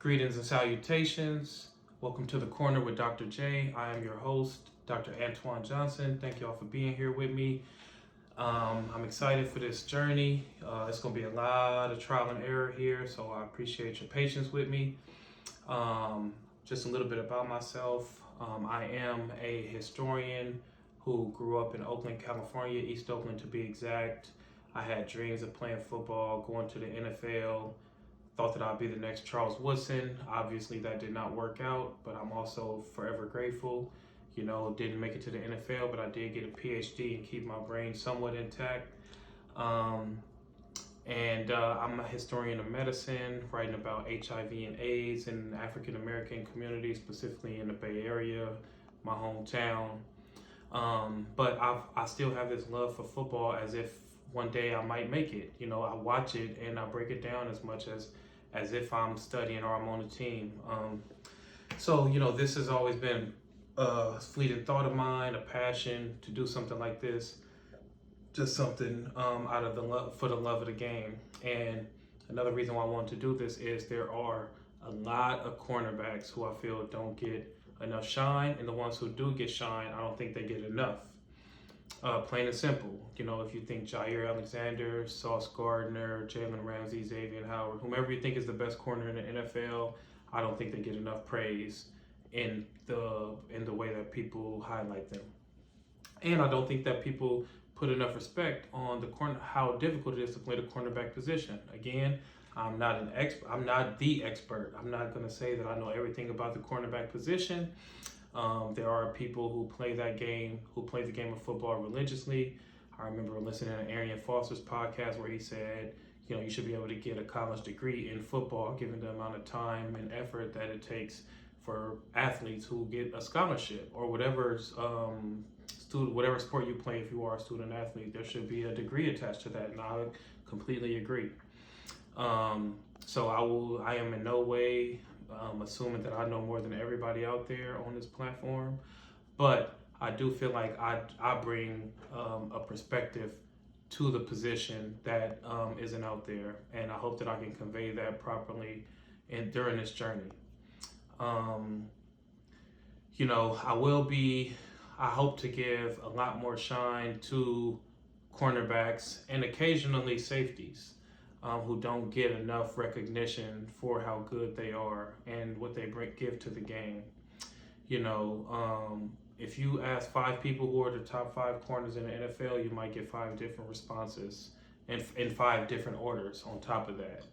Greetings and salutations. Welcome to the Corner with Dr. J. I am your host, Dr. Antoine Johnson. Thank you all for being here with me. I'm excited for this journey. It's going to be a lot of trial and error here, so I appreciate your patience with me. Just a little bit about myself. I am a historian who grew up in Oakland, California, East Oakland to be exact. I had dreams of playing football, going to the NFL. Thought that I'd be the next Charles Woodson. Obviously, that did not work out, but I'm also forever grateful. Didn't make it to the NFL, but I did get a PhD and keep my brain somewhat intact. I'm a historian of medicine, writing about HIV and AIDS in the African American community, specifically in the Bay Area, my hometown. But I still have this love for football as if one day I might make it. I watch it and I break it down as much as if I'm studying or I'm on a team. This has always been a fleeting thought of mine, a passion to do something like this, just something out of the love for the love of the game. And another reason why I wanted to do this is there are a lot of cornerbacks who I feel don't get enough shine, and the ones who do get shine, I don't think they get enough. Plain and simple. If you think Jair Alexander, Sauce Gardner, Jalen Ramsey, Xavier Howard, whomever you think is the best corner in the NFL, I don't think they get enough praise in the way that people highlight them. And I don't think that people put enough respect on how difficult it is to play the cornerback position. Again, I'm not an expert. I'm not the expert. I'm not going to say that I know everything about the cornerback position. There are people who play the game of football religiously. I remember listening to Arian Foster's podcast where he said, you should be able to get a college degree in football, given the amount of time and effort that it takes for athletes who get a scholarship or whatever sport you play. If you are a student athlete, there should be a degree attached to that, and I completely agree. I am in no way assuming that I know more than everybody out there on this platform, but I do feel like I bring a perspective to the position that isn't out there, and I hope that I can convey that properly during this journey. I hope to give a lot more shine to cornerbacks and occasionally safeties who don't get enough recognition for how good they are and what they give to the game. If you ask 5 people who are the top 5 corners in the NFL, you might get 5 different responses and in 5 different orders on top of that.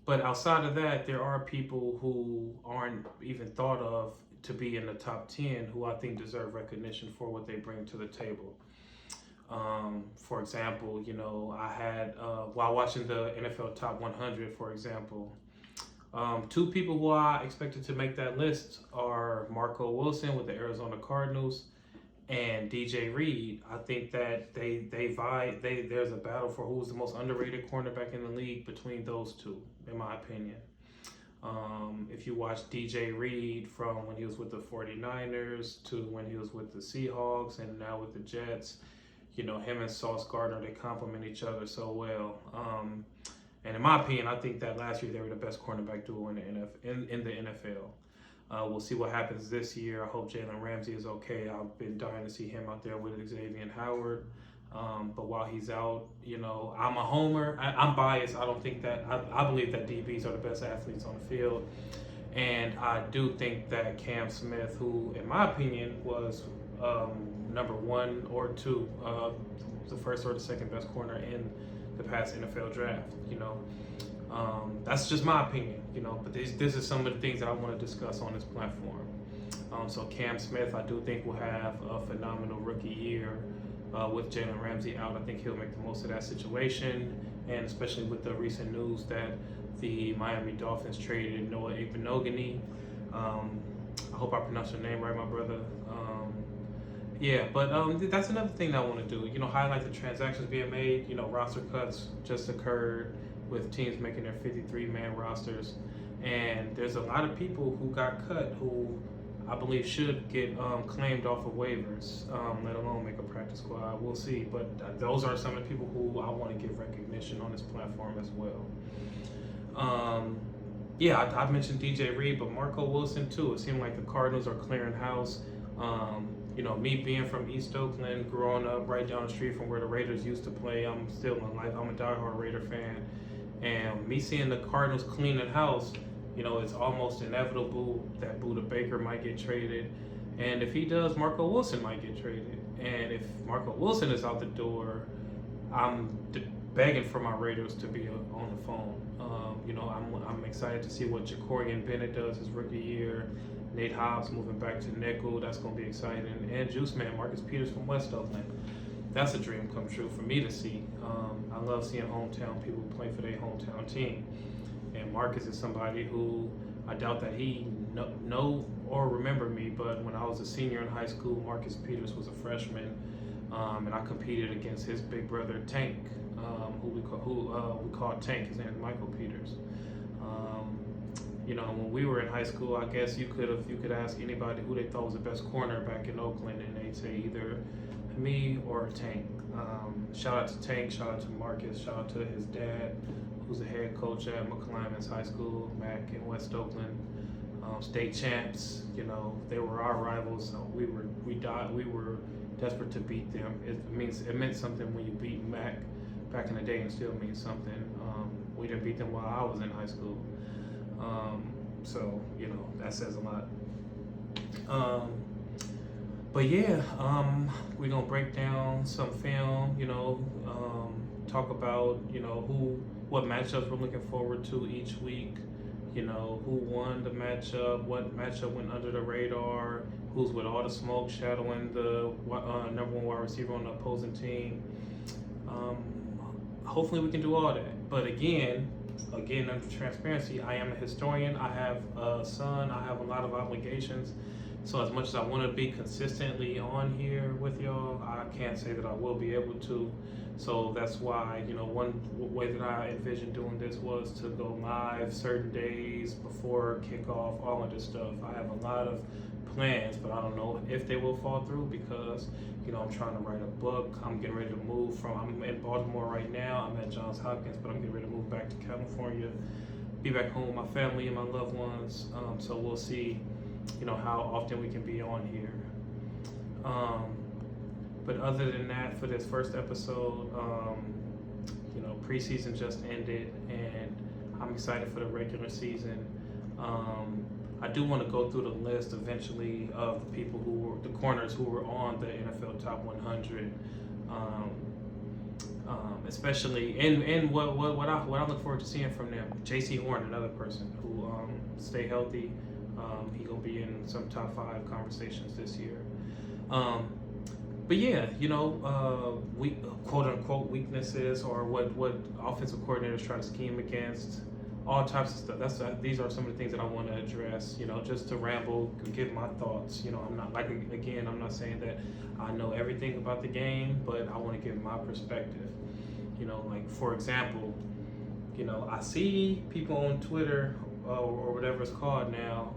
But outside of that, there are people who aren't even thought of to be in the top 10 who I think deserve recognition for what they bring to the table. For example, I had, while watching the NFL Top 100, for example, 2 people who I expected to make that list are Marco Wilson with the Arizona Cardinals and DJ Reed. I think that there's a battle for who's the most underrated cornerback in the league between those two, in my opinion. If you watch DJ Reed from when he was with the 49ers to when he was with the Seahawks and now with the Jets, him and Sauce Gardner, they complement each other so well. And in my opinion, I think that last year they were the best cornerback duo in the NFL. We'll see what happens this year. I hope Jalen Ramsey is okay. I've been dying to see him out there with Xavier Howard. But while he's out, I'm a homer. I'm biased. I don't think that. I believe that DBs are the best athletes on the field. And I do think that Cam Smith, who, in my opinion, was number 1 or 2, the first or the second best corner in the past NFL draft. That's just my opinion. But this is some of the things that I want to discuss on this platform. So Cam Smith, I do think will have a phenomenal rookie year with Jalen Ramsey out. I think he'll make the most of that situation, and especially with the recent news that the Miami Dolphins traded Noah Igbinoghene. I hope I pronounced your name right, my brother. That's another thing that I want to do. Highlight the transactions being made. Roster cuts just occurred with teams making their 53-man rosters, and there's a lot of people who got cut who I believe should get claimed off of waivers, let alone make a practice squad. We'll see, but those are some of the people who I want to give recognition on this platform as well. Um, yeah, I mentioned DJ Reed, but Marco Wilson too. It seemed like the Cardinals are clearing house. Me being from East Oakland, growing up right down the street from where the Raiders used to play, I'm a diehard Raider fan, and me seeing the Cardinals cleaning house, it's almost inevitable that Buda Baker might get traded, and if he does, Marco Wilson might get traded, and if Marco Wilson is out the door, I'm begging for my Raiders to be on the phone. I'm excited to see what Jacorian Bennett does his rookie year. Nate Hobbs moving back to nickel, that's going to be exciting. And Juice Man, Marcus Peters from West Oakland. That's a dream come true for me to see. I love seeing hometown people play for their hometown team. And Marcus is somebody who I doubt that he know or remember me, but when I was a senior in high school, Marcus Peters was a freshman, and I competed against his big brother Tank, who we call Tank. His name is Michael Peters. When we were in high school, I guess you could ask anybody who they thought was the best cornerback in Oakland, and they'd say either me or Tank. Shout out to Tank, shout out to Marcus, shout out to his dad, who's the head coach at McClymonds High School, Mac in West Oakland. State champs, they were our rivals, so we were desperate to beat them. It meant something when you beat Mac back in the day, and still means something. We didn't beat them while I was in high school. So that says a lot. But yeah, we're gonna break down some film, talk about, what matchups we're looking forward to each week, who won the matchup, what matchup went under the radar, who's with all the smoke shadowing the number one wide receiver on the opposing team. Hopefully we can do all that. But again, under transparency, I am a historian. I have a son. I have a lot of obligations. So as much as I want to be consistently on here with y'all, I can't say that I will be able to. So that's why, one way that I envisioned doing this was to go live certain days before kickoff, all of this stuff. I have a lot of plans, but I don't know if they will fall through because, I'm trying to write a book. I'm getting ready to I'm in Baltimore right now. I'm at Johns Hopkins, but I'm getting ready to move back to California, be back home with my family and my loved ones. So we'll see, how often we can be on here. But other than that, for this first episode, preseason just ended, and I'm excited for the regular season. I do want to go through the list eventually of the people the corners who were on the NFL Top 100, especially and what I look forward to seeing from them. J.C. Horn, another person who stay healthy. He gonna be in some top 5 conversations this year. But yeah, we quote unquote weaknesses or what offensive coordinators try to scheme against. All types of stuff. These are some of the things that I want to address. Just to ramble, give my thoughts. I'm not I'm not saying that I know everything about the game, but I want to give my perspective. For example, I see people on Twitter or whatever it's called now,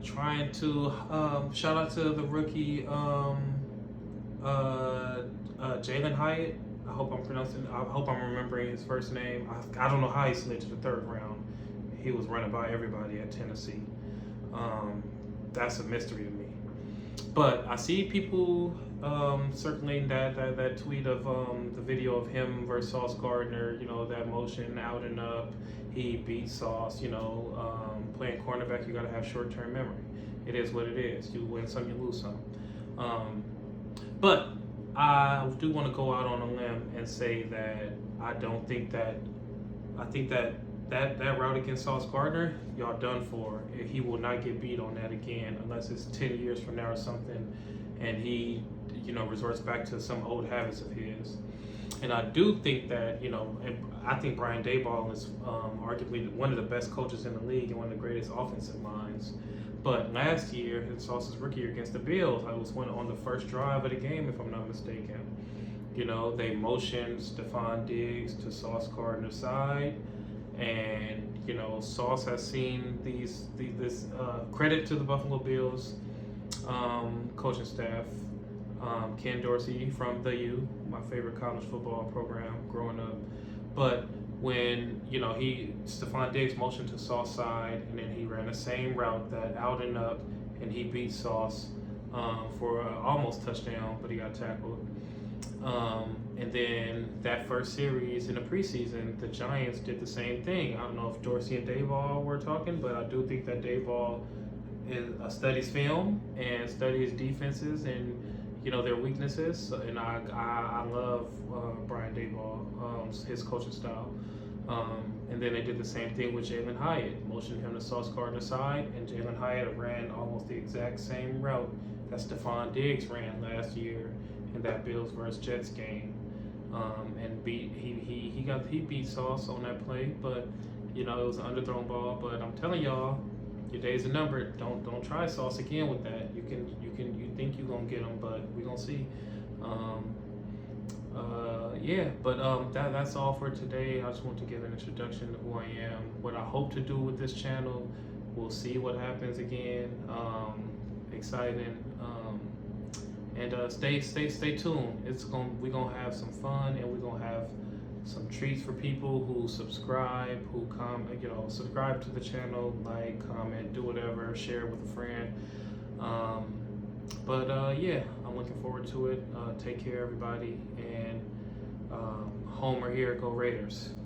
trying to shout out to the rookie Jalen Hyatt. I hope I'm remembering his first name. I don't know how he slid to the 3rd round. He was running by everybody at Tennessee. That's a mystery to me. But I see people circulating that tweet of the video of him versus Sauce Gardner. That motion out and up. He beat Sauce. Playing cornerback, you got to have short-term memory. It is what it is. You win some, you lose some. But I do want to go out on a limb and say that I think that route against Sauce Gardner, y'all done for. He will not get beat on that again unless it's 10 years from now or something, and he, resorts back to some old habits of his. And I do think that, I think Brian Daboll is arguably one of the best coaches in the league and one of the greatest offensive minds. But last year, in Sauce's rookie year against the Bills, I was on the first drive of the game, if I'm not mistaken. They motioned Stephon Diggs to Sauce Gardner's side, and Sauce has seen this credit to the Buffalo Bills coaching staff. Ken Dorsey from the U, my favorite college football program growing up. But when Stephon Diggs motioned to Sauce side, and then he ran the same route that out and up, and he beat Sauce for almost touchdown, but he got tackled. And then that first series in the preseason, the Giants did the same thing. I don't know if Dorsey and Dayball were talking, but I do think that Dayball studies film and studies defenses and their weaknesses. And I love Brian Dayball, his coaching style. And then they did the same thing with Jalen Hyatt, motioned him to Sauce Gardner side, and Jalen Hyatt ran almost the exact same route that Stephon Diggs ran last year in that Bills versus Jets game, and he beat Sauce on that play, but it was an underthrown ball. But I'm telling y'all, your days are numbered. Don't try Sauce again with that. You think you're gonna get him, but we gonna see. That's all for today. I just want to give an introduction to who I am, what I hope to do with this channel. We'll see what happens again. Exciting. And stay tuned. We're gonna have some fun, and we're gonna have some treats for people who subscribe, who come, subscribe to the channel, like, comment, do whatever, share it with a friend. I'm looking forward to it. Take care, everybody, and Homer here, go Raiders.